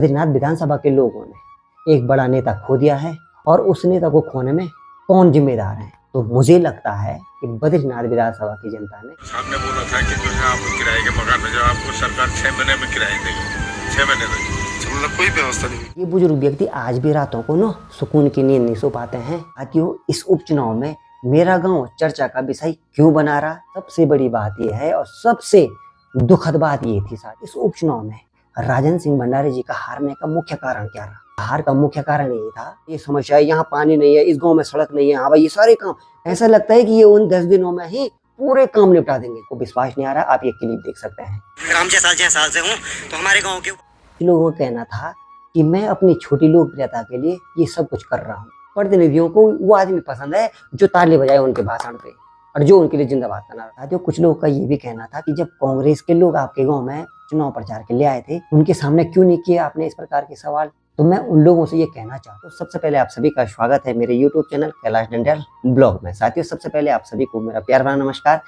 बद्रीनाथ विधानसभा के लोगों ने एक बड़ा नेता खो दिया है और उस नेता को खोने में कौन जिम्मेदार है। तो मुझे लगता है कि बद्रीनाथ विधानसभा की जनता ने सामने बोला था कि जो है आपको किराए के मकान में जो आपको सरकार 6 महीने में किराए देगी, 6 महीने तक मतलब कोई व्यवस्था नहीं। ये बुजुर्ग व्यक्ति आज भी रातों को न सुकून की नींद नहीं सो पाते हैं। साथियों, इस उपचुनाव में मेरा गांव चर्चा का विषय क्यों बना रहा, सबसे बड़ी बात यह है और सबसे दुखद बात ये थी साथ इस उपचुनाव में राजन सिंह भंडारी जी का हारने का मुख्य कारण क्या रहा। हार का मुख्य कारण ये था, ये समस्या है, यहाँ पानी नहीं है, इस गांव में सड़क नहीं है, हाँ भाई ये सारे काम ऐसा लगता है कि ये उन 10 दिनों में ही पूरे काम निपटा देंगे। को विश्वास नहीं आ रहा, आप ये क्लिप देख सकते हैं। हम 6 साल से हूँ तो हमारे गाँव के लोगों का कहना था कि मैं अपनी छोटी लोकप्रियता के लिए ये सब कुछ कर रहा हूँ। प्रतिनिधियों को वो आदमी पसंद है जो ताली बजाए उनके भाषण पे और जो उनके लिए जिंदाबाद करना था। जो कुछ लोगों का ये भी कहना था कि जब कांग्रेस के लोग आपके गांव में चुनाव प्रचार के लिए आए थे, उनके सामने क्यों नहीं किए आपने इस प्रकार के सवाल। तो मैं उन लोगों से ये कहना चाहता हूँ, सबसे पहले आप सभी का स्वागत है मेरे यूट्यूब चैनल कैलाश डंडेल ब्लॉग में। साथियों, सबसे पहले आप सभी को मेरा प्यार भरा नमस्कार।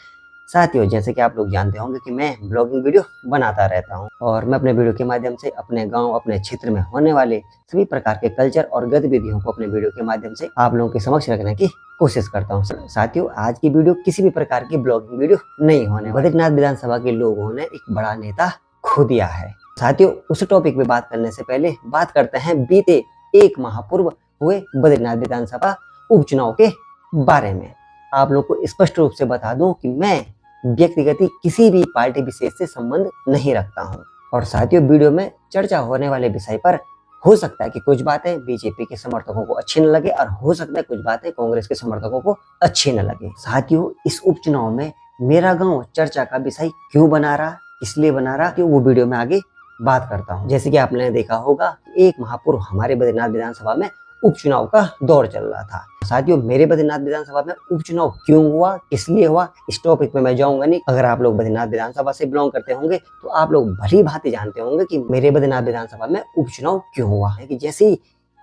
साथियों, जैसे कि आप लोग जानते होंगे कि मैं ब्लॉगिंग वीडियो बनाता रहता हूं और मैं अपने वीडियो के माध्यम से अपने गांव, अपने क्षेत्र में होने वाले सभी प्रकार के कल्चर और गतिविधियों को अपने वीडियो के माध्यम से आप लोगों के समक्ष रखने की कोशिश करता हूं। साथियों, आज की वीडियो किसी भी प्रकार की ब्लॉगिंग वीडियो नहीं होने। बद्रीनाथ विधानसभा के लोगों ने एक बड़ा नेता खो दिया है। साथियों, उस टॉपिक पे बात करने से पहले बात करते हैं बीते 1 माह पूर्व हुए बद्रीनाथ विधानसभा उपचुनाव के बारे में। आप लोग को स्पष्ट रूप से बता दूं कि मैं व्यक्तिगत किसी भी पार्टी विशेष से संबंध नहीं रखता हूं। और साथियों, वीडियो में चर्चा होने वाले विषय पर हो सकता है कि कुछ बातें बीजेपी के समर्थकों को अच्छी न लगे और हो सकता है कुछ बातें कांग्रेस के समर्थकों को अच्छी न लगे। साथियों, इस उपचुनाव में मेरा गांव चर्चा का विषय क्यों बना रहा, इसलिए बना रहा कि वो वीडियो में आगे बात करता हूँ। जैसे कि आपने देखा होगा 1 माह पूर्व हमारे बद्रीनाथ विधानसभा में उपचुनाव का दौर चल रहा था। साथियों, मेरे बद्रीनाथ विधानसभा में उपचुनाव क्यों हुआ, किस लिए हुआ, इस टॉपिक पे मैं जाऊंगा नहीं। अगर आप लोग बद्रीनाथ विधानसभा से बिलोंग करते होंगे तो आप लोग भली भांति जानते होंगे कि मेरे बद्रीनाथ विधानसभा में उपचुनाव क्यों हुआ है। कि जैसे ही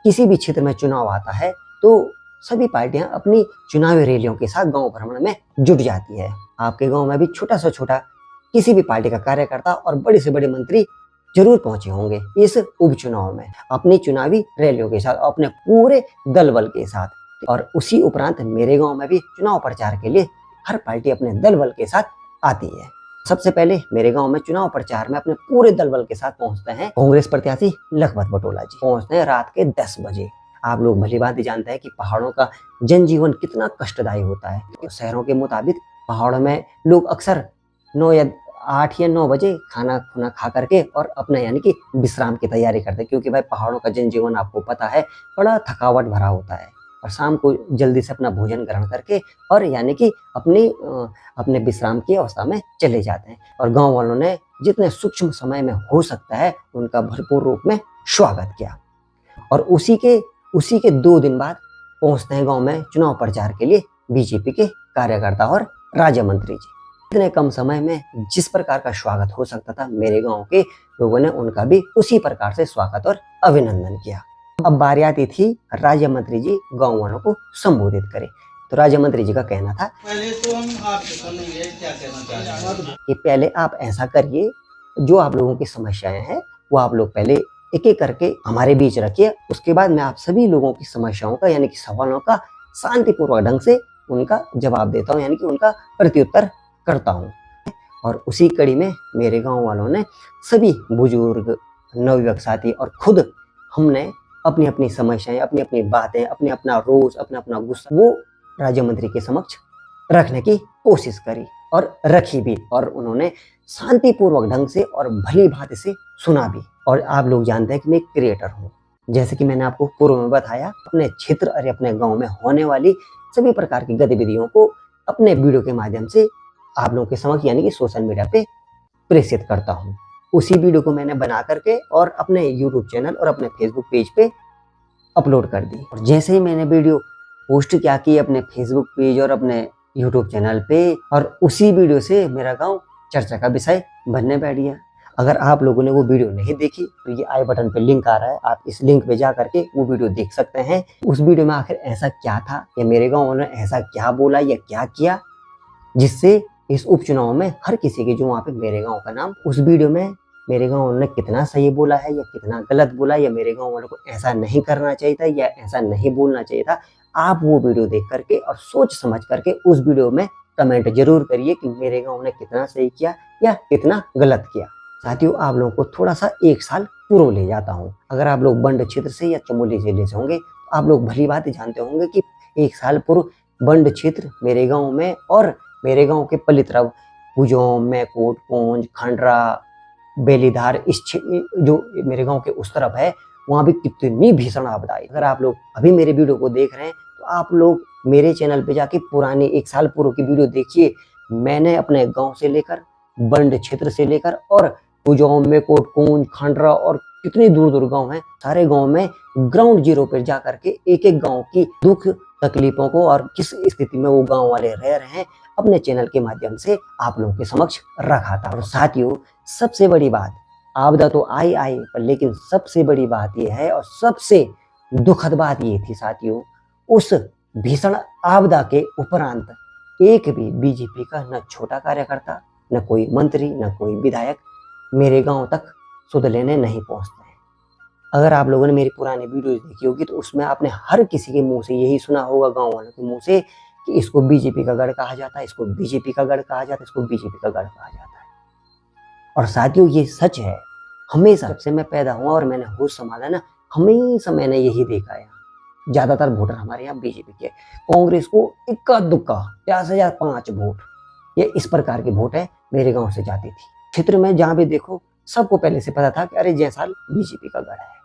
किसी भी क्षेत्र में चुनाव आता है तो सभी पार्टियां अपनी चुनावी रैलियों के साथ गाँव भ्रमण में जुट जाती है। आपके गाँव में भी छोटा से छोटा किसी भी पार्टी का कार्यकर्ता और बड़े से बड़े मंत्री जरूर पहुंचे होंगे इस उपचुनाव में अपनी चुनावी रैलियों के साथ, अपने पूरे दल बल के साथ। और उसी उपरांत मेरे गांव में भी चुनाव प्रचार के लिए हर पार्टी अपने दल बल के साथ आती है। सबसे पहले मेरे गांव में चुनाव प्रचार में अपने पूरे दल बल के साथ पहुंचते हैं कांग्रेस प्रत्याशी लखपत बटोला जी। पहुंचते हैं रात के 10 बजे। आप लोग भली भांति जानते हैं कि पहाड़ों का जनजीवन कितना कष्टदायी होता है। तो शहरों के मुताबिक पहाड़ों में लोग अक्सर 8 या 9 बजे खाना खुना खा करके और अपने यानी कि विश्राम की तैयारी करते हैं, क्योंकि भाई पहाड़ों का जनजीवन आपको पता है बड़ा थकावट भरा होता है। और शाम को जल्दी से अपना भोजन ग्रहण करके और यानी कि अपने विश्राम की अवस्था में चले जाते हैं। और गांव वालों ने जितने सूक्ष्म समय में हो सकता है उनका भरपूर रूप में स्वागत किया। और उसी के 2 दिन बाद पहुंचते हैं गाँव में चुनाव प्रचार के लिए बीजेपी के कार्यकर्ता और राज्य मंत्री जी। इतने कम समय में जिस प्रकार का स्वागत हो सकता था, मेरे गांव के लोगों ने उनका भी उसी प्रकार से स्वागत और अभिनंदन किया। अब बारी आती थी राज्य मंत्री जी गांव वालों को संबोधित करें। तो राज्य मंत्री जी का कहना था, पहले तो हम आपसे सुनेंगे क्या कहना चाह रहे हैं। कि पहले आप ऐसा करिए, जो आप लोगों की समस्याएं हैं वो आप लोग पहले एक एक करके हमारे बीच रखिए। उसके बाद मैं आप सभी लोगों की समस्याओं का यानी कि सवालों का शांतिपूर्वक ढंग से उनका जवाब देता हूँ, यानी कि उनका प्रत्युत्तर करता हूँ। और उसी कड़ी में मेरे गांव वालों ने सभी बुजुर्ग, नवयुवक साथी और खुद हमने अपनी अपनी समस्याएं, अपनी अपनी बातें, अपने अपना रोष, अपना गुस्सा वो राज्य मंत्री के समक्ष रखने की कोशिश करी और रखी भी। और उन्होंने शांतिपूर्वक ढंग से और भली भांति से सुना भी। और आप लोग जानते हैं कि मैं एक क्रिएटर हूँ। जैसे कि मैंने आपको पूर्व में बताया, अपने क्षेत्र और अपने गाँव में होने वाली सभी प्रकार की गतिविधियों को अपने वीडियो के माध्यम से आप लोगों के समक्ष यानी कि सोशल मीडिया पे प्रेषित करता हूँ। उसी वीडियो को मैंने बना करके और अपने यूट्यूब चैनल और अपने फेसबुक पेज पे अपलोड कर दी। और जैसे ही मैंने वीडियो पोस्ट किया कि अपने फेसबुक पेज और अपने यूट्यूब चैनल पे, और उसी वीडियो से मेरा गांव चर्चा का विषय बनने बैठ गया। अगर आप लोगों ने वो वीडियो नहीं देखी तो ये आई बटन पे लिंक आ रहा है, आप इस लिंक पे जा करके वो वीडियो देख सकते हैं। उस वीडियो में आखिर ऐसा क्या था या मेरे गाँव ने ऐसा क्या बोला या क्या किया जिससे इस उपचुनाव में हर किसी के जो वहाँ पे मेरे गांव का नाम उस वीडियो में मेरे गांव ने कितना सही बोला है या कितना गलत बोला, या मेरे गांव वालों को ऐसा नहीं करना चाहिए था या ऐसा नहीं बोलना चाहिए था, आप वो वीडियो देख करके और सोच समझ करके उस वीडियो में कमेंट जरूर करिए कि मेरे गांव ने कितना सही किया या कितना गलत किया। साथियों, आप लोगों को थोड़ा सा 1 साल पूर्व ले जाता हूँ। अगर आप लोग बंड क्षेत्र से या चमोली जिले से होंगे तो आप लोग भली बात जानते होंगे कि 1 साल पूर्व बंड क्षेत्र मेरे गांव में और मेरे गांव के पलितरव, भुजों, मैकोट, कोंज, खंडरा, बेलीधार, इस जो मेरे गांव के उस तरफ है, वहां भी कितनी भीषण आपदा आई। अगर आप लोग अभी मेरे वीडियो को देख रहे हैं तो आप लोग मेरे चैनल पे जाके पुराने 1 साल पूर्व की वीडियो देखिए। मैंने अपने गांव से लेकर बंड क्षेत्र से लेकर और भुजों, मैकोट, कोंज, खंडरा और कितनी दूर दूर गांव हैं, सारे गांव में ग्राउंड जीरो पर जा करके एक एक गांव की दुख तकलीफों को और किस स्थिति में वो गांव वाले रह रहे हैं अपने चैनल के माध्यम से आप लोगों के समक्ष रखा था। और साथियों, सबसे बड़ी बात, आपदा तो आई पर लेकिन सबसे बड़ी बात यह है और सबसे दुखद बात ये थी साथियों, उस भीषण आपदा के उपरांत एक भी बीजेपी का न छोटा कार्यकर्ता, न कोई मंत्री, न कोई विधायक मेरे गांव तक सुध लेने नहीं पहुंचते हैं। अगर आप लोगों ने मेरी पुरानी वीडियो देखी होगी तो उसमें आपने हर किसी के मुंह से यही सुना होगा, गांव वालों के मुंह से, कि इसको बीजेपी का गढ़ कहा जाता है, इसको बीजेपी का गढ़ कहा जाता है, इसको बीजेपी का गढ़ कहा जाता है। और साथियों, ये सच है। हमेशा जब से मैं पैदा हुआ और मैंने होश संभाला ना, हमेशा मैंने यही देखा है, ज्यादातर वोटर हमारे यहाँ बीजेपी के, कांग्रेस को इक्का दुक्का 50,005 वोट, ये इस प्रकार के वोट है मेरे गांव से जाती थी। क्षेत्र में जहां भी देखो सबको पहले से पता था कि अरे जयसाल बीजेपी का गढ़ है।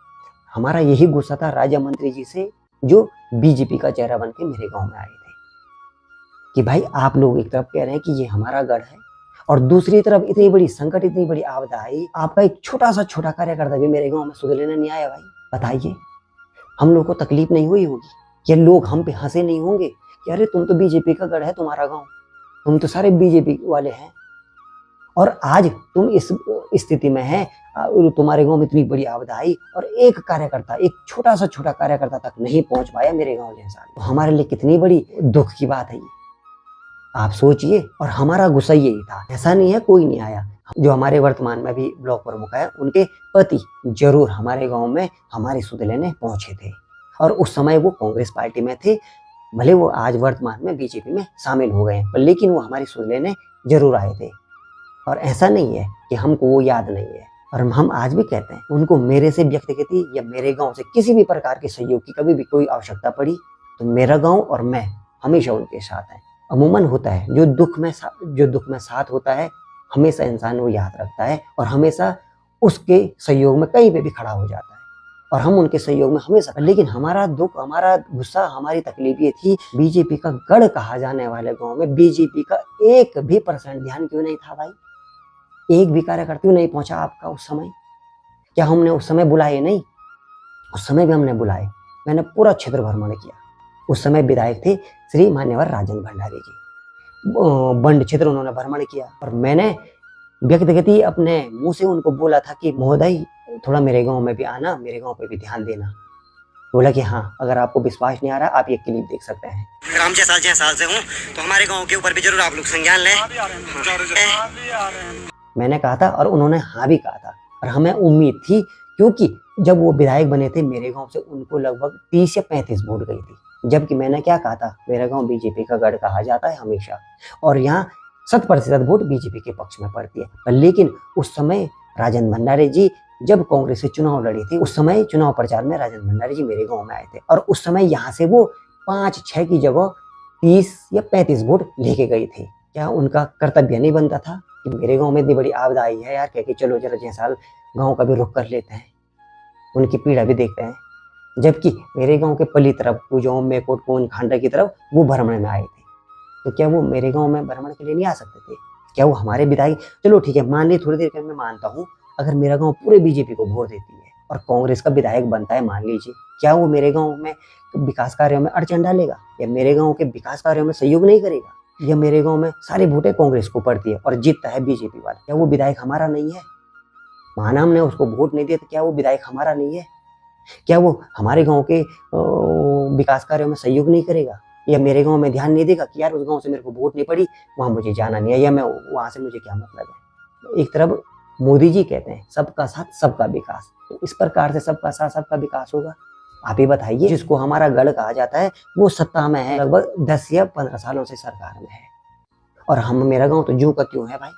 हमारा यही गुस्सा था राजा मंत्री जी से, जो बीजेपी का चेहरा बन के मेरे गांव में आए थे, कि भाई आप लोग एक तरफ कह रहे हैं कि ये हमारा गढ़ है और दूसरी तरफ इतनी बड़ी संकट, इतनी बड़ी आपदा आई, आपका एक छोटा कार्यकर्ता भी मेरे गांव में सुध लेने नहीं आया। भाई बताइए, हम लोग को तकलीफ नहीं हुई होगी? ये लोग हम पे हंसे नहीं होंगे कि अरे तुम तो बीजेपी का गढ़ है तुम्हारा गांव, तुम तो सारे बीजेपी वाले हैं और आज तुम इस स्थिति में है, तुम्हारे गांव में इतनी बड़ी आपदा आई और एक कार्यकर्ता, एक छोटा कार्यकर्ता तक नहीं पहुंच पाया मेरे गांव जैसा। तो हमारे लिए कितनी बड़ी दुख की बात है ये, आप सोचिए। और हमारा गुस्सा यही था। ऐसा नहीं है कोई नहीं आया, जो हमारे वर्तमान में भी ब्लॉक प्रमुख है, उनके पति जरूर हमारे गांव में हमारी सुध लेने पहुंचे थे और उस समय वो कांग्रेस पार्टी में थे, भले वो आज वर्तमान में बीजेपी में शामिल हो गए हैं, लेकिन वो हमारी सुध लेने जरूर आए थे। और ऐसा नहीं है कि हमको वो याद नहीं है, और हम आज भी कहते हैं, उनको मेरे से व्यक्तिगत या मेरे गांव से किसी भी प्रकार के सहयोग की कभी भी कोई आवश्यकता पड़ी तो मेरा गांव और मैं हमेशा उनके साथ हैं। अमूमन होता है जो दुख में साथ होता है, हमेशा इंसान वो याद रखता है और हमेशा उसके सहयोग में कहीं पे भी खड़ा हो जाता है, और हम उनके सहयोग में हमेशा। लेकिन हमारा दुख, हमारा गुस्सा, हमारी तकलीफ ये थी, बीजेपी का गढ़ कहा जाने वाले गांव में बीजेपी का 1% ध्यान क्यों नहीं था? भाई एक भी कार्यकर्ता क्यों नहीं पहुंचा आपका उस समय? क्या हमने उस समय बुलाए नहीं? उस समय भी हमने बुलाए। मैंने पूरा क्षेत्र भ्रमण किया। उस समय विधायक थे श्री मान्यवर राजेंद्र भंडारी जी, बंड क्षेत्र उन्होंने भ्रमण किया और मैंने व्यक्तिगत ही अपने मुंह से उनको बोला था कि महोदय थोड़ा मेरे गांव में भी आना, मेरे गांव पे भी ध्यान देना। बोला कि हाँ, अगर आपको विश्वास नहीं आ रहा आप ये क्लिप देख सकते हैं। हम जैसाल से हूँ तो हमारे गांव के ऊपर भी जरूर आप लोग संज्ञान लें। मैंने कहा था और उन्होंने हाँ भी कहा था, और हमें उम्मीद थी, क्योंकि जब वो विधायक बने थे मेरे गांव से उनको लगभग 30 या 35 वोट गई थी, जबकि मैंने क्या कहा था, मेरा गांव बीजेपी का गढ़ कहा जाता है हमेशा, और यहाँ 100% वोट बीजेपी के पक्ष में पड़ती है। लेकिन उस समय राजेंद्र भंडारी जी जब कांग्रेस से चुनाव लड़ी थी, उस समय चुनाव प्रचार में राजेंद्र भंडारी जी मेरे गांव में आए थे और उस समय यहाँ से वो 5-6 की जगह 30 या 35 वोट लेके गए थे। क्या उनका कर्तव्य नहीं बनता था कि मेरे गांव में इतनी बड़ी आपदा आई है यार, कह के चलो जरा जयसाल गांव का भी रुख कर लेते हैं, उनकी पीड़ा भी देखते हैं। जबकि मेरे गांव के पली तरफ, पूजों, मैकोट, कोंज, खंडरा की तरफ वो भ्रमण में आए थे, तो क्या वो मेरे गांव में भ्रमण के लिए नहीं आ सकते थे? क्या वो हमारे विधायक, चलो ठीक है मान ली, थोड़ी देर के मैं मानता हूँ, अगर मेरा गांव पूरे बीजेपी को वोट देती है और कांग्रेस का विधायक बनता है मान लीजिए, क्या वो मेरे गांव में विकास कार्यों में अड़चन डालेगा या मेरे गांव के विकास कार्यों में सहयोग नहीं करेगा? या मेरे गांव में सारी वोटें कांग्रेस को पड़ती है और जीतता है बीजेपी वाला, क्या वो विधायक हमारा नहीं है? माना हमने उसको वोट नहीं दिया तो क्या वो विधायक हमारा नहीं है? क्या वो हमारे गांव के विकास कार्यों में सहयोग नहीं करेगा या मेरे गांव में ध्यान नहीं देगा कि यार उस गांव से मेरे को वोट नहीं पड़ी, वहां मुझे जाना नहीं है, या मैं वहां से मुझे क्या मतलब है? एक तरफ मोदी जी कहते हैं सबका साथ सबका विकास, तो इस प्रकार से सबका साथ सबका विकास होगा? आप ही बताइए। जिसको हमारा गढ़ कहा जाता है वो सत्ता में है, लगभग 10 या 15 सालों से सरकार में है, और हम मेरा गांव तो ज्यों का त्यों है भाई।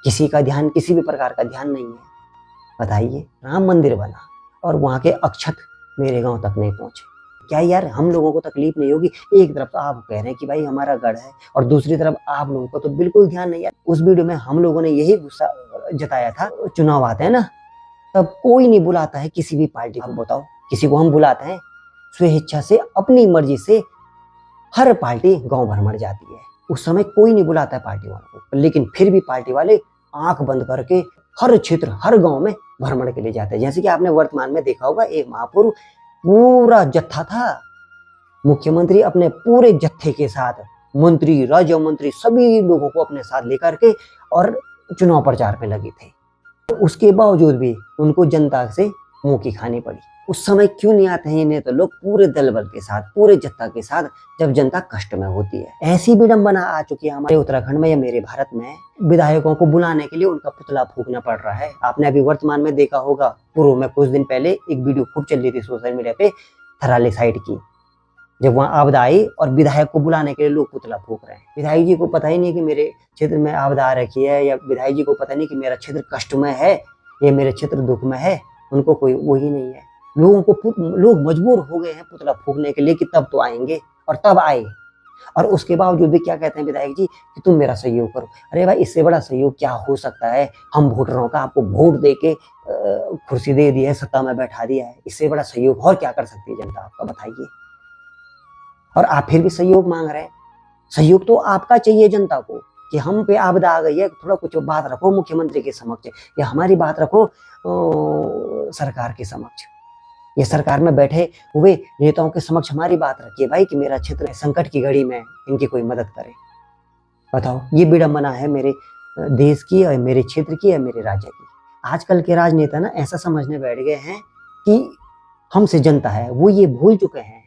किसी का ध्यान, किसी भी प्रकार का ध्यान नहीं है। बताइए, राम मंदिर बना और वहां के अक्षत मेरे गांव तक नहीं पहुंचे। क्या यार हम लोगों को तकलीफ नहीं होगी? एक तरफ तो आप कह रहे हैं कि भाई हमारा गढ़ है, और दूसरी तरफ आप लोगों को तो बिल्कुल ध्यान नहीं है। उस वीडियो में हम लोगों ने यही गुस्सा जताया था। चुनाव आते हैं ना, तब कोई नहीं बुलाता है किसी भी पार्टी को। बताओ, किसी को हम बुलाते हैं? स्वेच्छा से, अपनी मर्जी से हर पार्टी गांव भर मर जाती है। उस समय कोई नहीं बुलाता है पार्टी वालों को, लेकिन फिर भी पार्टी वाले आंख बंद करके हर क्षेत्र, हर गांव में भ्रमण के लिए जाते हैं। जैसे कि आपने वर्तमान में देखा होगा, एक महापौर पूरा जत्था था, मुख्यमंत्री अपने पूरे जत्थे के साथ, मंत्री, राज्य मंत्री, सभी लोगों को अपने साथ लेकर के और चुनाव प्रचार में लगे थे। तो उसके बावजूद भी उनको जनता से मुंह की खानी पड़ी। उस समय क्यों नहीं आते हैं ये नेता लोग पूरे दल बल के साथ, पूरे जनता के साथ, जब जनता कष्ट में होती है? ऐसी विडंबना आ चुकी है हमारे उत्तराखंड में या मेरे भारत में। विधायकों को बुलाने के लिए उनका पुतला फूकना पड़ रहा है। आपने अभी वर्तमान में देखा होगा, पूर्व में कुछ दिन पहले एक वीडियो खूब चल रही थी सोशल मीडिया पे, थराली साइड की, जब वहां आपदा आई और विधायक को बुलाने के लिए लोग पुतला फूक रहे हैं। विधायक जी को पता ही नहीं कि मेरे क्षेत्र में आपदा आ रखी है, या विधायक जी को पता नहीं कि मेरा क्षेत्र कष्ट में है या मेरे क्षेत्र दुख में है। उनको कोई वही नहीं है। लोग मजबूर हो गए हैं पुतला फूकने के लिए कि तब तो आएंगे, और तब आए। और उसके बावजूद भी क्या कहते हैं विधायक जी कि तुम मेरा सहयोग करो। अरे भाई, इससे बड़ा सहयोग क्या हो सकता है? हम वोटरों का आपको वोट दे के कुर्सी दे दी है, सत्ता में बैठा दिया है। इससे बड़ा सहयोग और क्या कर सकती है जनता आपका? बताइए। और आप फिर भी सहयोग मांग रहे हैं। सहयोग तो आपका चाहिए जनता को कि हम पे आपदा आ गई है, थोड़ा कुछ बात रखो मुख्यमंत्री के समक्ष, या हमारी बात रखो सरकार के समक्ष, या सरकार में बैठे हुए नेताओं के समक्ष हमारी बात रखिए भाई कि मेरा क्षेत्र संकट की घड़ी में इनकी कोई मदद करे। बताओ, ये विडंबना है मेरे देश की, और मेरे क्षेत्र की, और मेरे राज्य की। आजकल के राजनेता ना ऐसा समझने बैठ गए हैं कि हमसे जनता है। वो ये भूल चुके हैं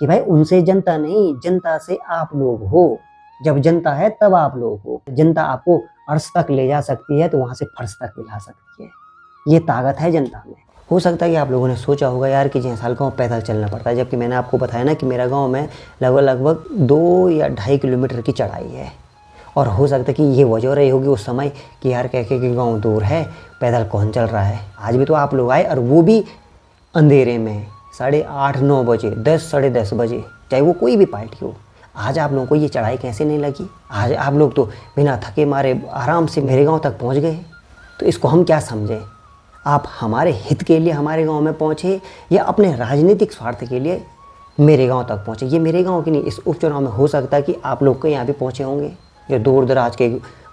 कि भाई उनसे जनता नहीं, जनता से आप लोग हो। जब जनता है तब आप लोग हो। जनता आपको अर्श तक ले जा सकती है तो वहां से फर्श तक भी ला सकती है। ये ताकत है जनता में। हो सकता है कि आप लोगों ने सोचा होगा यार कि जैसाल गाँव पैदल चलना पड़ता है, जबकि मैंने आपको बताया ना कि मेरा गांव में लगभग 2 या 2.5 किलोमीटर की चढ़ाई है। और हो सकता है कि ये वजह रही होगी उस समय कि यार कह के कि गाँव दूर है, पैदल कौन चल रहा है। आज भी तो आप लोग आए, और वो भी अंधेरे में, 8:30-9 बजे, 10, 10:30 बजे, चाहे वो कोई भी पार्टी हो। आज आप लोगों को ये चढ़ाई कैसे नहीं लगी? आज आप लोग तो बिना थके मारे आराम से मेरे गांव तक पहुंच गए। तो इसको हम क्या समझें? आप हमारे हित के लिए हमारे गांव में पहुंचे, या अपने राजनीतिक स्वार्थ के लिए मेरे गांव तक पहुंचे? ये मेरे गांव की नहीं, इस उपचुनाव में हो सकता है कि आप लोग के यहाँ भी पहुंचे होंगे, जो दूर दराज के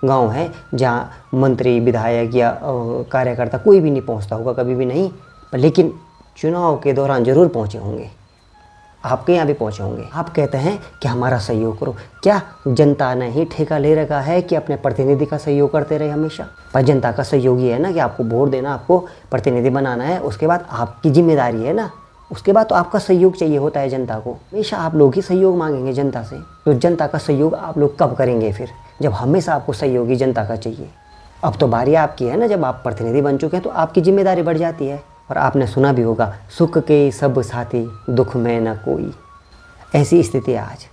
गाँव हैं जहाँ मंत्री, विधायक या कार्यकर्ता कोई भी नहीं पहुँचता होगा, कभी भी नहीं, लेकिन चुनाव के दौरान जरूर पहुँचे होंगे। आपके यहाँ भी पहुँचे होंगे। आप कहते हैं कि हमारा सहयोग करो। क्या जनता ने ही ठेका ले रखा है कि अपने प्रतिनिधि का सहयोग करते रहे हमेशा? पर जनता का सहयोग ये है ना कि आपको वोट देना, आपको प्रतिनिधि बनाना है, उसके बाद आपकी जिम्मेदारी है ना, उसके बाद तो आपका सहयोग चाहिए होता है जनता को। हमेशा आप लोग ही सहयोग मांगेंगे जनता से, तो जनता का सहयोग आप लोग कब करेंगे फिर, जब हमेशा आपको सहयोगी जनता का चाहिए? अब तो बारी आपकी है ना, जब आप प्रतिनिधि बन चुके हैं तो आपकी जिम्मेदारी बढ़ जाती है। और आपने सुना भी होगा, सुख के सब साथी, दुख में न कोई। ऐसी स्थिति आज।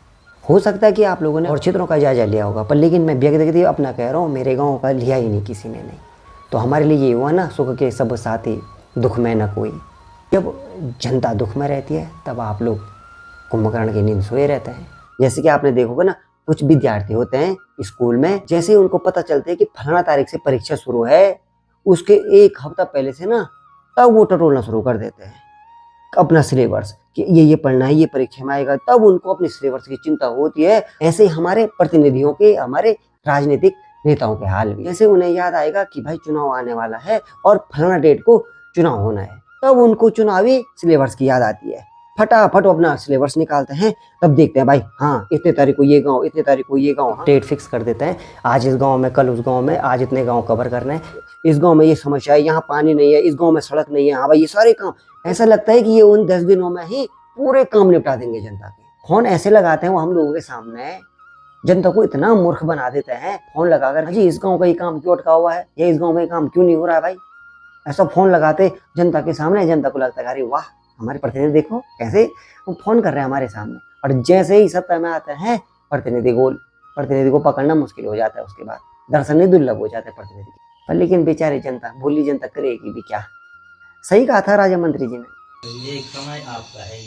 हो सकता है कि आप लोगों ने और क्षेत्रों का जायजा लिया होगा, पर लेकिन मैं व्यक्तिगत अपना कह रहा हूँ, मेरे गांव का लिया ही नहीं किसी ने नहीं। तो हमारे लिए ये हुआ ना, सुख के सब साथी, दुख में न कोई। जब जनता दुख में रहती है तब आप लोग कुंभकर्ण की नींद सोए रहते हैं। जैसे कि आपने देखोगे ना, कुछ विद्यार्थी होते हैं स्कूल में, जैसे ही उनको पता चलता है कि फलाना तारीख से परीक्षा शुरू है, उसके 1 हफ्ता पहले से ना तब वो टटोलना शुरू कर देते हैं अपना सिलेबस कि ये पढ़ना है, ये परीक्षा में आएगा। तब उनको अपने सिलेबस की चिंता होती है। ऐसे ही हमारे प्रतिनिधियों के, हमारे राजनीतिक नेताओं के हाल भी। जैसे उन्हें याद आएगा कि भाई चुनाव आने वाला है और फलाना डेट को चुनाव होना है, तब उनको चुनावी सिलेबस की याद आती है। फटाफट अपना सिलेबस निकालते हैं, तब देखते हैं भाई हाँ इतने तारीख को ये गांव, इतने तारीख को ये गांव, डेट फिक्स कर देते हैं। आज इस गांव में, कल उस गांव में, आज इतने गांव कवर करना है, इस गांव में ये समस्या है, यहाँ पानी नहीं है, इस गांव में सड़क नहीं है। हाँ भाई, ये सारे काम ऐसा लगता है कि ये उन 10 दिनों में ही पूरे काम निपटा देंगे जनता के। फोन ऐसे लगाते हैं वो हम लोगों के सामने जनता को इतना मूर्ख बना देते हैं फोन लगाकर, जी इस गांव का ये काम क्यों अटका हुआ है, या इस गांव में काम क्यों नहीं हो रहा है भाई। ऐसा फोन लगाते जनता के सामने, जनता को लगता है अरे वाह हमारे प्रतिनिधि देखो कैसे वो फोन कर रहे हैं हमारे सामने। और जैसे ही सत्ता में आते हैं प्रतिनिधि को पकड़ना मुश्किल हो जाता है, उसके बाद दर्शन ही दुर्लभ हो जाते हैं प्रतिनिधि पर। लेकिन बेचारी जनता, भोली जनता करेगी भी क्या। सही कहा था राजा मंत्री जी ने। ये समय आपका है,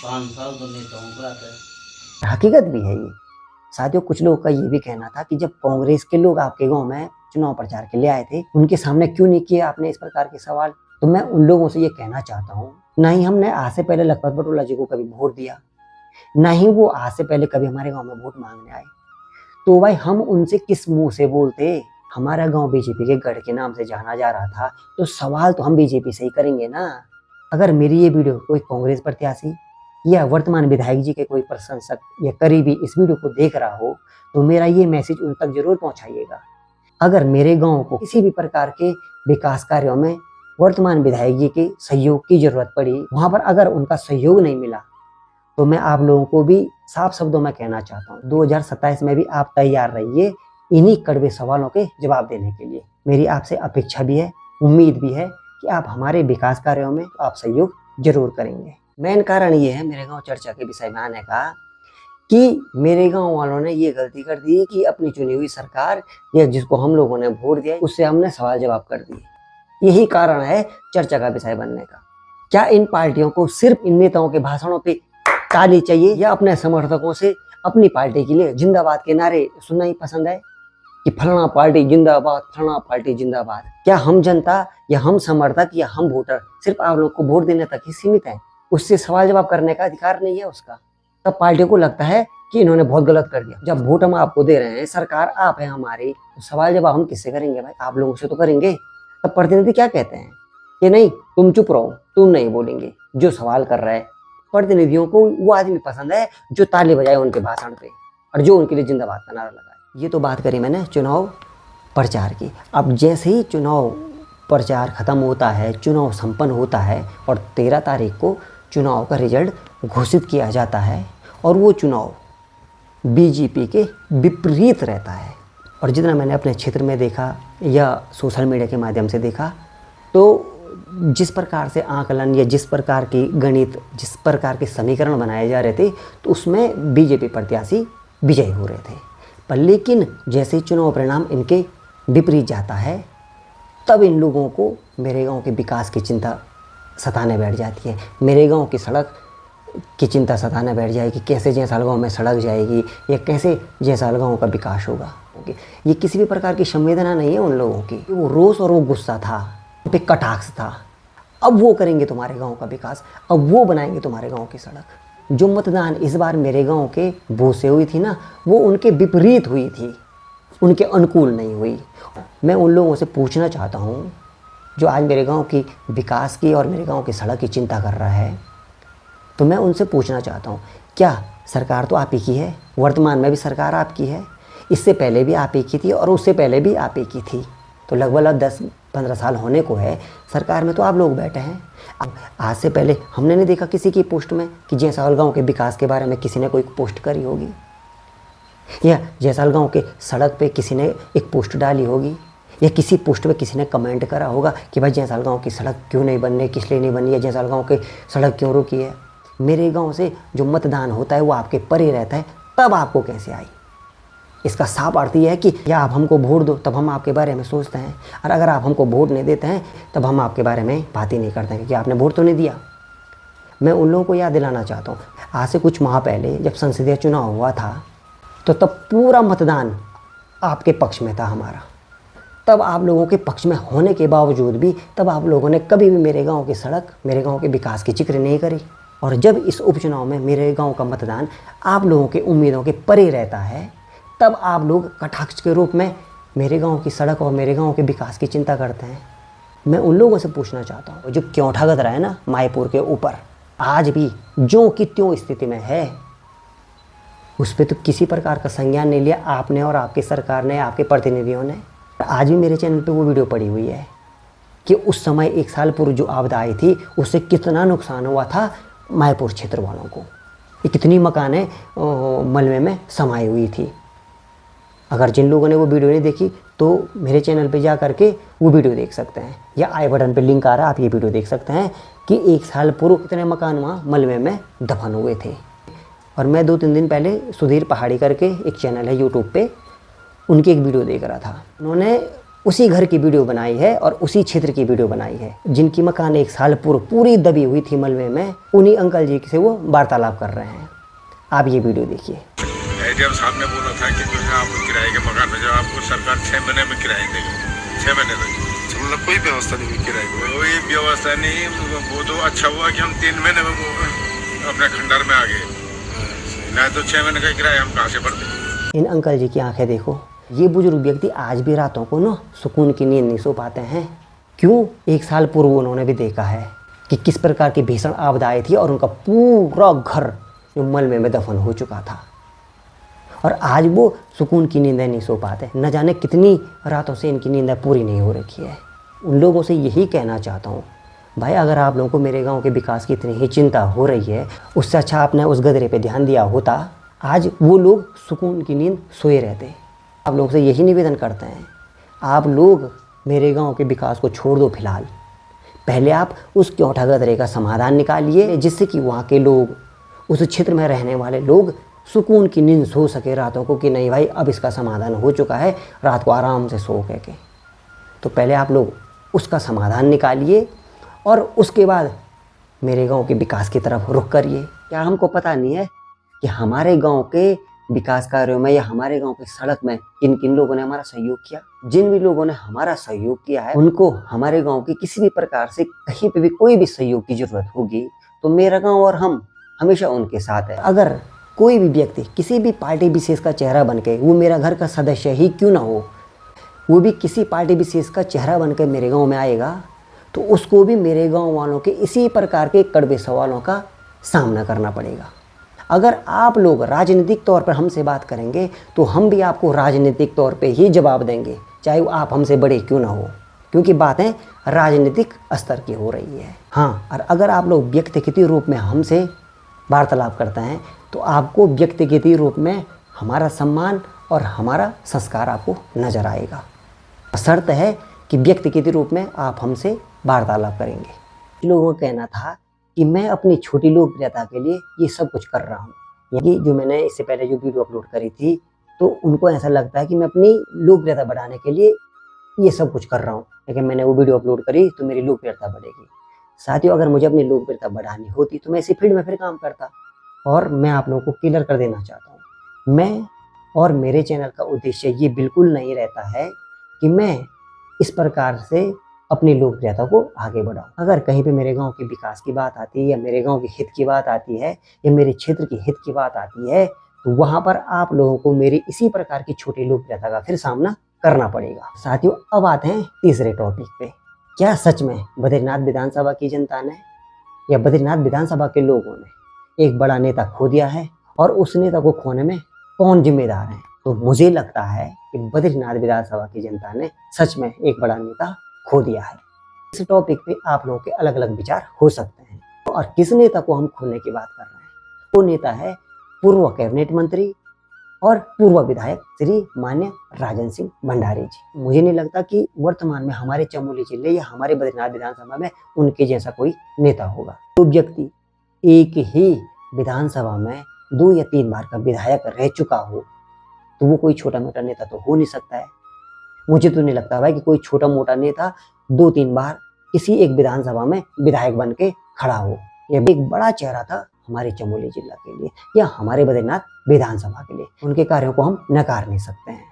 5 साल तो नेताओं का था। हकीकत भी है ये। साथियों कुछ लोगों का ये भी कहना था कि जब कांग्रेस के लोग आपके गांव में चुनाव प्रचार के लिए आए थे, उनके सामने क्यों नहीं किए आपने इस प्रकार के सवाल। तो मैं उन लोगों से ये कहना चाहता हूँ, ना ही हमने आज से पहले लखपत पटोला जी को कभी वोट दिया, ना ही वो आज से पहले कभी हमारे गांव में वोट मांगने आए। तो भाई हम उनसे किस मुंह से बोलते। हमारा गांव बीजेपी के गढ़ के नाम से जाना जा रहा था, तो सवाल तो हम बीजेपी से ही करेंगे ना। अगर मेरी ये वीडियो कोई कांग्रेस प्रत्याशी या वर्तमान विधायक जी के कोई प्रशंसक या करीबी इस वीडियो को देख रहा हो, तो मेरा ये मैसेज उन तक जरूर पहुंचाइएगा। अगर मेरे गांव को किसी भी प्रकार के विकास कार्यों में वर्तमान विधायक जी के सहयोग की जरूरत पड़ी, वहां पर अगर उनका सहयोग नहीं मिला, तो मैं आप लोगों को भी साफ शब्दों में कहना चाहता हूँ 2027 में भी आप तैयार रहिए इन्हीं कड़वे सवालों के जवाब देने के लिए। मेरी आपसे अपेक्षा भी है, उम्मीद भी है कि आप हमारे विकास कार्यों में आप सहयोग जरूर करेंगे। मेन कारण ये है मेरे गांव चर्चा के विषय में आने का कि मेरे गांव वालों ने ये गलती कर दी कि अपनी चुनी हुई सरकार या जिसको हम लोगों ने वोट दिया उससे हमने सवाल जवाब कर दिए। यही कारण है चर्चा का विषय बनने का। क्या इन पार्टियों को सिर्फ इन नेताओं के भाषणों पे ताली चाहिए, या अपने समर्थकों से अपनी पार्टी के लिए जिंदाबाद के नारे सुनना ही पसंद है कि फलाना पार्टी जिंदाबाद, फलाना पार्टी जिंदाबाद। क्या हम जनता या हम समर्थक या हम वोटर सिर्फ आप लोग को वोट देने तक ही सीमित है, उससे सवाल जवाब करने का अधिकार नहीं है उसका। तब पार्टी को लगता है कि इन्होंने बहुत गलत कर दिया। जब वोट हम आपको दे रहे हैं, सरकार आप है हमारी, तो सवाल जवाब हम किससे करेंगे भाई, आप लोगों से तो करेंगे। तब प्रतिनिधि क्या कहते हैं कि नहीं तुम चुप रहो, तुम नहीं बोलेंगे। जो सवाल कर रहा है प्रतिनिधियों को वो आदमी पसंद है जो ताली बजाए उनके भाषण पे और जो उनके लिए जिंदाबाद का नारा लगाए। ये तो बात करी मैंने चुनाव प्रचार की। अब जैसे ही चुनाव प्रचार खत्म होता है, चुनाव संपन्न होता है और 13 तारीख को चुनाव का रिजल्ट घोषित किया जाता है और वो चुनाव बीजेपी के विपरीत रहता है। और जितना मैंने अपने क्षेत्र में देखा या सोशल मीडिया के माध्यम से देखा, तो जिस प्रकार से आकलन या जिस प्रकार की गणित, जिस प्रकार के समीकरण बनाए जा रहे थे, तो उसमें बीजेपी प्रत्याशी विजयी हो रहे थे। पर लेकिन जैसे ही चुनाव परिणाम इनके विपरीत जाता है, तब इन लोगों को मेरे गांव के विकास की चिंता सताने बैठ जाती है। मेरे गांव की सड़क की चिंता सताने बैठ जाएगी, कैसे जयसाल गांव में सड़क जाएगी या कैसे जयसाल गांव का विकास होगा। ये किसी भी प्रकार की संवेदना नहीं है उन लोगों की। वो रोष और वो गुस्सा था, पे कटाक्ष था। अब वो करेंगे तुम्हारे गांव का विकास, अब वो बनाएंगे तुम्हारे गांव की सड़क। जो मतदान इस बार मेरे गांव के वोट से हुई थी ना, वो उनके विपरीत हुई थी, उनके अनुकूल नहीं हुई। मैं उन लोगों से पूछना चाहता हूँ जो आज मेरे गांव की विकास की और मेरे गांव की सड़क की चिंता कर रहा है, तो मैं उनसे पूछना चाहता हूँ, क्या सरकार तो आप ही की है, वर्तमान में भी सरकार आपकी है, इससे पहले भी आप ही की थी और उससे पहले भी आप ही की थी, तो लगभग 10-15 साल होने को है सरकार में, तो आप लोग बैठे हैं। अब आज से पहले हमने नहीं देखा किसी की पोस्ट में कि जयसाल गांव के विकास के बारे में किसी ने कोई पोस्ट करी होगी, या जयसाल गांव के सड़क पे किसी ने एक पोस्ट डाली होगी, या किसी पोस्ट पे किसी ने कमेंट करा होगा कि भाई जयसाल गांव की सड़क क्यों नहीं बन रही, किस लिए नहीं बनी है, जयसाल गांव की सड़क क्यों रुकी है। मेरे गाँव से जो मतदान होता है वो आपके परे रहता है, तब आपको कैसे आई। इसका साफ अर्थ यह है कि या आप हमको वोट दो तब हम आपके बारे में सोचते हैं, और अगर आप हमको वोट नहीं देते हैं तब हम आपके बारे में बात ही नहीं करते हैं, क्योंकि आपने वोट तो नहीं दिया। मैं उन लोगों को याद दिलाना चाहता हूँ, आज से कुछ माह पहले जब संसदीय चुनाव हुआ था, तो तब पूरा मतदान आपके पक्ष में था हमारा। तब आप लोगों के पक्ष में होने के बावजूद भी तब आप लोगों ने कभी भी मेरे गाँव की सड़क, मेरे गाँव के विकास की जिक्र नहीं करी। और जब इस उपचुनाव में मेरे गाँव का मतदान आप लोगों के उम्मीदों के परे रहता है, तब आप लोग कटाक्ष के रूप में मेरे गांव की सड़क और मेरे गांव के विकास की चिंता करते हैं। मैं उन लोगों से पूछना चाहता हूँ जो क्यों ठगत रहा है ना मायपुर के ऊपर, आज भी जो कि त्यों स्थिति में है, उस पर तो किसी प्रकार का संज्ञान नहीं लिया आपने और आपकी सरकार ने, आपके प्रतिनिधियों ने। आज भी मेरे चैनल पे वो वीडियो पड़ी हुई है कि उस समय 1 साल पूर्व जो आपदा आई थी उससे कितना नुकसान हुआ था मायपुर क्षेत्र वालों को। ये कितनी मकानें मलबे में समाई हुई थी। अगर जिन लोगों ने वो वीडियो नहीं देखी तो मेरे चैनल पे जा करके वो वीडियो देख सकते हैं, या आई बटन पे लिंक आ रहा है, आप ये वीडियो देख सकते हैं कि 1 साल पूर्व कितने मकान वहाँ मलबे में दफन हुए थे। और मैं 2-3 दिन पहले सुधीर पहाड़ी करके एक चैनल है यूट्यूब पे, उनकी एक वीडियो देख रहा था। उन्होंने उसी घर की वीडियो बनाई है और उसी क्षेत्र की वीडियो बनाई है जिनकी मकान 1 साल पूर्व पूरी दबी हुई थी मलबे में। उन्हीं अंकल जी से वो वार्तालाप कर रहे हैं। आप ये वीडियो देखिए। एडीएम साहब ने बोला था कि जो है आपको किराए के मकान में जो आपको सरकार 6 महीने में किराए देगी, 6 महीने तक। मतलब कोई व्यवस्था नहीं हुई किराए की, कोई व्यवस्था नहीं। वो तो अच्छा हुआ कि हम 3 महीने में वो अपने खंडर में आ गए, नहीं तो 6 महीने का किराया हम कहाँ से भरते। इन अंकल जी की आंखें देखो। ये बुजुर्ग व्यक्ति आज भी रातों को ना सुकून की नींद नहीं सो पाते हैं। क्यों? 1 साल पूर्व उन्होंने भी देखा है कि किस प्रकार की भीषण आपदा आई थी और उनका पूरा घर जो मलबे में दफन हो चुका था। और आज वो सुकून की नींदें नहीं सो पाते। न जाने कितनी रातों से इनकी नींदें पूरी नहीं हो रखी है। उन लोगों से यही कहना चाहता हूँ, भाई अगर आप लोगों को मेरे गांव के विकास की इतनी ही चिंता हो रही है, उससे अच्छा आपने उस गधरे पे ध्यान दिया होता, आज वो लोग सुकून की नींद सोए रहते। आप लोगों से यही निवेदन करते हैं, आप लोग मेरे गांव के विकास को छोड़ दो फिलहाल। पहले आप उस क्योंठा गधरे का समाधान निकालिए, जिससे कि वहाँ के लोग, उस क्षेत्र में रहने वाले लोग सुकून की नींद सो सके रातों को, कि नहीं भाई अब इसका समाधान हो चुका है, रात को आराम से सो के। तो पहले आप लोग उसका समाधान निकालिए और उसके बाद मेरे गांव के विकास की तरफ रुख करिए। क्या हमको पता नहीं है कि हमारे गांव के विकास कार्यों में या हमारे गांव के सड़क में किन किन लोगों ने हमारा सहयोग किया? जिन भी लोगों ने हमारा सहयोग किया है उनको हमारे गांव की किसी भी प्रकार से कहीं पे भी कोई भी सहयोग की जरूरत होगी तो मेरा गांव और हम हमेशा उनके साथ है। अगर कोई भी व्यक्ति किसी भी पार्टी विशेष का चेहरा बनके, वो मेरा घर का सदस्य ही क्यों ना हो, वो भी किसी पार्टी विशेष का चेहरा बनकर मेरे गांव में आएगा तो उसको भी मेरे गांव वालों के इसी प्रकार के कड़वे सवालों का सामना करना पड़ेगा। अगर आप लोग राजनीतिक तौर पर हमसे बात करेंगे तो हम भी आपको राजनीतिक तौर पे ही जवाब देंगे, चाहे वो आप हमसे बड़े क्यों ना हो, क्योंकि बातें राजनीतिक स्तर की हो रही है। हाँ, और अगर आप लोग व्यक्तिगत रूप में हमसे वार्तालाप करते हैं तो आपको व्यक्तिगत रूप में हमारा सम्मान और हमारा संस्कार आपको नजर आएगा। शर्त है कि व्यक्तिगत रूप में आप हमसे वार्तालाप करेंगे। लोगों का कहना था कि मैं अपनी छोटी लोकप्रियता के लिए ये सब कुछ कर रहा हूँ। ये जो मैंने इससे पहले जो वीडियो अपलोड करी थी तो उनको ऐसा लगता है कि मैं अपनी लोकप्रियता बढ़ाने के लिए ये सब कुछ कर रहा हूँ, लेकिन मैंने वो वीडियो अपलोड करी तो मेरी लोकप्रियता बढ़ेगी। साथियों, अगर मुझे अपनी लोकप्रियता बढ़ानी होती तो मैं इसी फील्ड में फिर काम करता। और मैं आप लोगों को क्लियर कर देना चाहता हूँ, मैं और मेरे चैनल का उद्देश्य ये बिल्कुल नहीं रहता है कि मैं इस प्रकार से अपनी लोकप्रियता को आगे बढ़ाऊं। अगर कहीं पे मेरे गांव के विकास की बात आती है या मेरे गांव के हित की बात आती है या मेरे क्षेत्र के हित की बात आती है तो वहां पर आप लोगों को मेरी इसी प्रकार की छोटी लोकप्रियता का फिर सामना करना पड़ेगा। साथियों, अब आते हैं तीसरे टॉपिक पे। क्या सच में बद्रीनाथ विधानसभा की जनता ने या बद्रीनाथ विधानसभा के लोगों ने एक बड़ा नेता खो दिया है, और उस नेता को खोने में कौन जिम्मेदार है? तो मुझे लगता है कि बद्रीनाथ विधानसभा की जनता ने सच में एक बड़ा नेता खो दिया है। इस टॉपिक पे आप लोगों के अलग अलग विचार हो सकते हैं। और किस नेता को हम खोने की बात कर रहे हैं? वो नेता है पूर्व कैबिनेट मंत्री और पूर्व विधायक श्री मान्य राजन सिंह भंडारी जी। मुझे नहीं लगता कि वर्तमान में हमारे चमोली जिले या हमारे बद्रीनाथ विधानसभा में उनके जैसा कोई नेता होगा। तो व्यक्ति एक ही विधानसभा में 2 या 3 बार का विधायक रह चुका हो तो वो कोई छोटा मोटा नेता तो हो नहीं सकता है। मुझे तो नहीं लगता भाई कि कोई छोटा मोटा नेता 2-3 बार किसी एक विधानसभा में विधायक बन के खड़ा हो। यह भी एक बड़ा चेहरा था हमारे चमोली जिला के लिए या हमारे बद्रीनाथ विधानसभा के लिए। उनके कार्यों को हम नकार नहीं सकते हैं।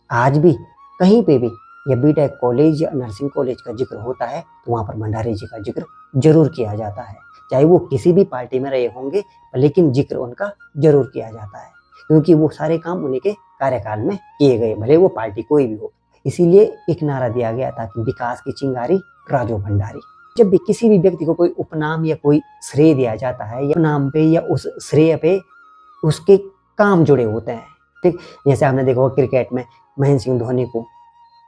आज भी कहीं पे भी या बीटेक कॉलेज या नर्सिंग कॉलेज का जिक्र होता है तो वहाँ पर भंडारी जी का जिक्र जरूर किया जाता है, चाहे वो किसी भी पार्टी में रहे होंगे, लेकिन जिक्र उनका जरूर किया जाता है क्योंकि वो सारे काम उन्हीं के कार्यकाल में किए गए, भले वो पार्टी कोई भी हो। इसीलिए एक नारा दिया गया था कि विकास की चिंगारी राजो भंडारी। जब भी किसी भी व्यक्ति को कोई उपनाम या कोई श्रेय दिया जाता है या नाम पे या उस श्रेय पे उसके काम जुड़े होते हैं, ठीक। जैसे आपने देखा क्रिकेट में महेंद्र सिंह धोनी को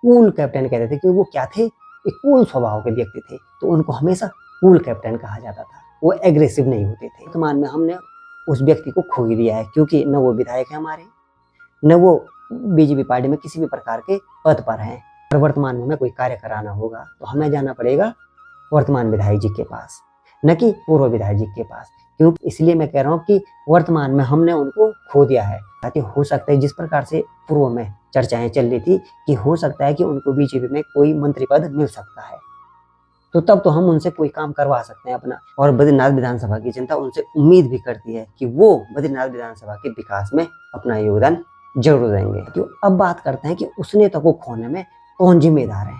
कूल कैप्टन कहते थे क्योंकि वो क्या थे, एक कूल स्वभाव के व्यक्ति थे, तो उनको हमेशा कूल कैप्टन कहा जाता था। वो एग्रेसिव नहीं होते थे। वर्तमान में हमने उस व्यक्ति को खो ही दिया है, क्योंकि न वो विधायक है हमारे, न वो बीजेपी पार्टी में किसी भी प्रकार के पद पर हैं। और वर्तमान में हमें कोई कार्य कराना होगा तो हमें जाना पड़ेगा वर्तमान विधायक जी के पास, न कि पूर्व विधायक जी के पास। क्यों? इसलिए मैं कह रहा हूँ कि वर्तमान में हमने उनको खो दिया है। ताकि हो सकता है जिस प्रकार से पूर्व में चर्चाएं चल रही थी कि हो सकता है कि उनको बीजेपी में कोई मंत्री पद मिल सकता है, तो तब तो हम उनसे कोई काम करवा सकते हैं अपना। और बद्रीनाथ विधानसभा की जनता उनसे उम्मीद भी करती है कि वो बद्रीनाथ विधानसभा के विकास में अपना योगदान जरूर देंगे। तो अब बात करते हैं कि उस नेता को खोने में कौन जिम्मेदार है,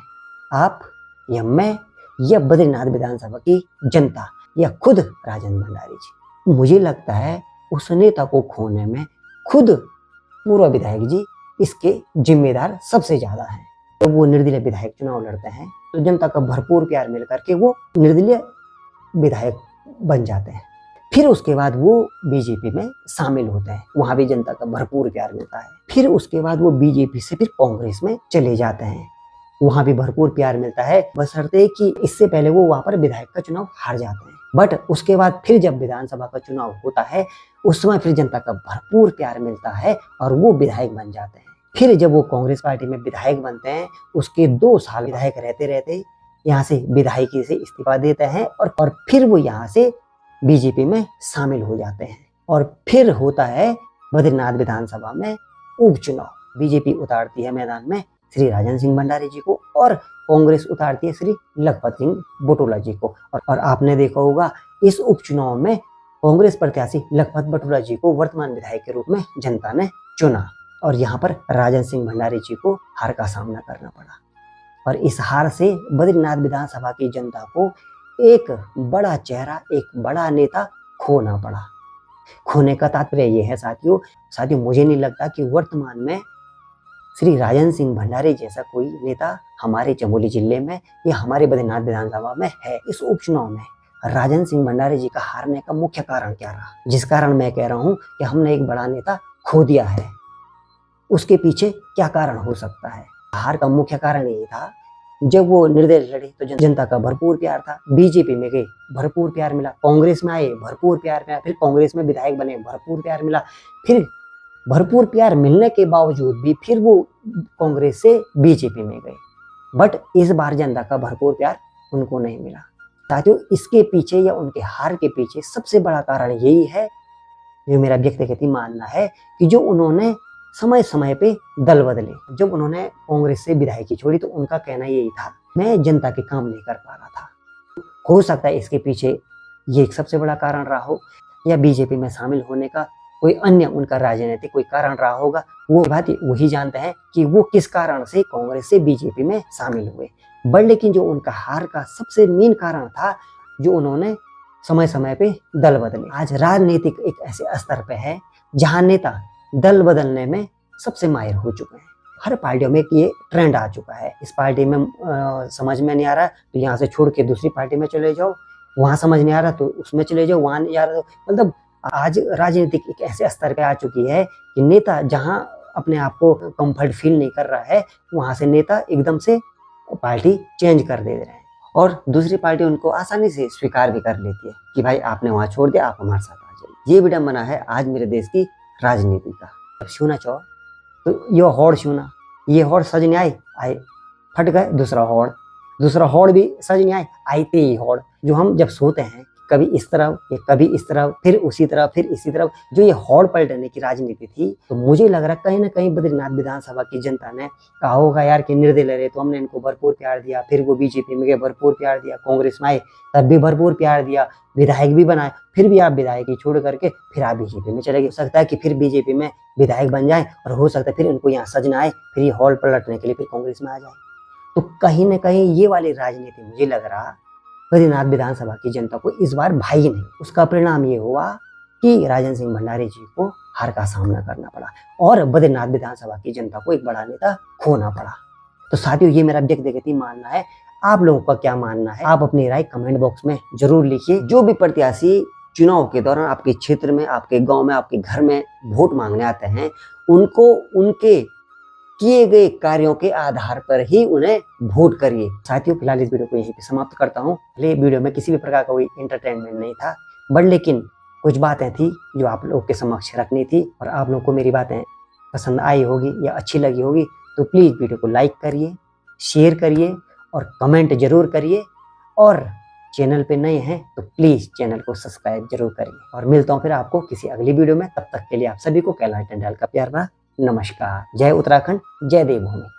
आप या मैं या बद्रीनाथ विधानसभा की जनता या खुद राजेंद्र भंडारी जी। मुझे लगता है उस नेता को खोने में खुद पूर्व विधायक जी इसके जिम्मेदार सबसे ज्यादा हैं। तो वो निर्दलीय विधायक चुनाव लड़ते हैं तो जनता का भरपूर प्यार मिल करके वो निर्दलीय विधायक बन जाते हैं। फिर उसके बाद वो बीजेपी में शामिल होते हैं, वहां भी जनता का भरपूर प्यार मिलता है। फिर उसके बाद वो बीजेपी से फिर कांग्रेस में चले जाते हैं, वहां भी भरपूर प्यार मिलता है, बशर्ते कि इससे पहले वो वहां पर विधायक का चुनाव हार जाते हैं। बट उसके बाद फिर जब विधानसभा का चुनाव होता है उस समय फिर जनता का भरपूर प्यार मिलता है और वो विधायक बन जाते हैं। फिर जब वो कांग्रेस पार्टी में विधायक बनते हैं उसके 2 साल विधायक रहते रहते यहाँ से विधायकी से इस्तीफा देते हैं और फिर वो यहाँ से बीजेपी में शामिल हो जाते हैं। और फिर होता है बद्रीनाथ विधानसभा में उपचुनाव। बीजेपी उतारती है मैदान में श्री राजेंद्र सिंह भंडारी जी को और कांग्रेस उतारती है श्री लखपत सिंह बटोला जी को। और आपने देखा होगा इस उपचुनाव में कांग्रेस प्रत्याशी लखपत बटोला जी को वर्तमान विधायक के रूप में जनता ने चुना और यहाँ पर राजेंद्र सिंह भंडारी जी को हार का सामना करना पड़ा। और इस हार से बद्रीनाथ विधानसभा की जनता को एक बड़ा चेहरा, एक बड़ा नेता खोना पड़ा। खोने का तात्पर्य ये है साथियों मुझे नहीं लगता कि वर्तमान में श्री राजेंद्र सिंह भंडारी जैसा कोई नेता हमारे चमोली जिले में या हमारे बद्रीनाथ विधानसभा में है। इस उपचुनाव में राजेंद्र सिंह भंडारी जी का हारने का मुख्य कारण क्या रहा, जिस कारण मैं कह रहा हूं कि हमने एक बड़ा नेता खो दिया है, उसके पीछे क्या कारण हो सकता है। हार का मुख्य कारण यही था, जब वो निर्दलीय लड़े तो जनता का भरपूर प्यार था, बीजेपी में गए भरपूर प्यार मिला, कांग्रेस में आए भरपूर प्यार मिला, फिर कांग्रेस में विधायक बने भरपूर प्यार मिला, फिर भरपूर प्यार मिलने के बावजूद भी फिर वो कांग्रेस से बीजेपी में गए। बट इस बार जनता का भरपूर प्यार उनको नहीं मिला। साथियों इसके पीछे या उनके हार के पीछे सबसे बड़ा कारण यही है, जो मेरा व्यक्तिगत मानना है, कि जो उन्होंने समय समय पे दल बदले। जब उन्होंने कांग्रेस से विधायकी छोड़ी तो उनका कहना यही था, मैं जनता के काम नहीं कर पा रहा था। हो सकता है इसके पीछे ये एक सबसे बड़ा कारण रहा हो, या बीजेपी में शामिल होने का कोई अन्य उनका राजनीतिक कोई कारण रहा होगा। वो बात वही जानते हैं कि वो किस कारण से कांग्रेस से बीजेपी में शामिल हुए। बट लेकिन जो उनका हार का सबसे मेन कारण था, जो उन्होंने समय समय पे दल बदले। आज राजनीतिक एक ऐसे स्तर पे है जहां नेता दल बदलने में सबसे माहिर हो चुके हैं। हर पार्टियों में ये ट्रेंड आ चुका है। इस पार्टी में समझ में नहीं आ रहा तो यहाँ से छोड़ के दूसरी पार्टी में चले जाओ, वहां समझ नहीं आ रहा तो उसमें चले जाओ, वहां नहीं आ रहा तो मतलब आज राजनीतिक एक ऐसे स्तर पे आ चुकी है कि नेता जहां अपने आप को कंफर्ट फील नहीं कर रहा है, वहां से नेता एकदम से पार्टी चेंज कर दे रहे हैं और दूसरी पार्टी उनको आसानी से स्वीकार भी कर लेती है कि भाई आपने वहां छोड़ दिया, आप हमारे साथ आ जाइए। ये विडंबना है आज मेरे देश की राजनीति का। छूना चाहो तो यो होड़ छूना, ये होड़ सज नहीं आए फट गए, दूसरा होड़ भी सज नहीं आते ही होड़। जो हम जब सोते हैं कभी इस तरफ या कभी इस तरफ, फिर उसी तरफ, फिर इसी तरफ, जो ये होड़ पलटने की राजनीति थी, तो मुझे लग रहा कहीं ना कहीं बद्रीनाथ विधानसभा की जनता ने कहा होगा यार कि निर्दलीय रहे तो हमने इनको भरपूर प्यार दिया, फिर वो बीजेपी में गए भरपूर प्यार दिया, कांग्रेस में आए तब भी भरपूर प्यार दिया, विधायक भी बनाए, फिर भी आप विधायक छोड़ करके फिर आप बीजेपी में चले गए। हो सकता है कि फिर बीजेपी में विधायक बन जाए और हो सकता है फिर इनको यहाँ सजना आए, फिर ये हॉल पलटने के लिए फिर कांग्रेस में आ जाए। तो कहीं ना कहीं ये वाली राजनीति मुझे लग रहा बद्रीनाथ विधानसभा की जनता को इस बार भाई नहीं। उसका परिणाम ये हुआ कि राजेंद्र सिंह भंडारी जी को हार का सामना करना पड़ा और बद्रीनाथ विधानसभा की जनता को एक बड़ा नेता खोना पड़ा। तो साथियों ये मेरा व्यक्तिगत मानना है, आप लोगों का क्या मानना है आप अपनी राय कमेंट बॉक्स में जरूर लिखिए। जो भी प्रत्याशी चुनाव के दौरान आपके क्षेत्र में, आपके गाँव में, आपके घर में वोट मांगने आते हैं, उनको उनके किए गए कार्यों के आधार पर ही उन्हें वोट करिए। साथियों फिलहाल इस वीडियो को यहीं पे समाप्त करता हूँ। वीडियो में किसी भी प्रकार का कोई एंटरटेनमेंट नहीं था, बट लेकिन कुछ बातें थी जो आप लोग के समक्ष रखनी थी, और आप लोग को मेरी बातें पसंद आई होगी या अच्छी लगी होगी तो प्लीज़ वीडियो को लाइक करिए, शेयर करिए और कमेंट जरूर करिए। और चैनल पे नए हैं तो प्लीज़ चैनल को सब्सक्राइब जरूर करिए। और मिलता हूँ फिर आपको किसी अगली वीडियो में। तब तक के लिए आप सभी को कैलाश टंडयाल का प्यार भरा नमस्कार। जय उत्तराखंड, जय देवभूमि।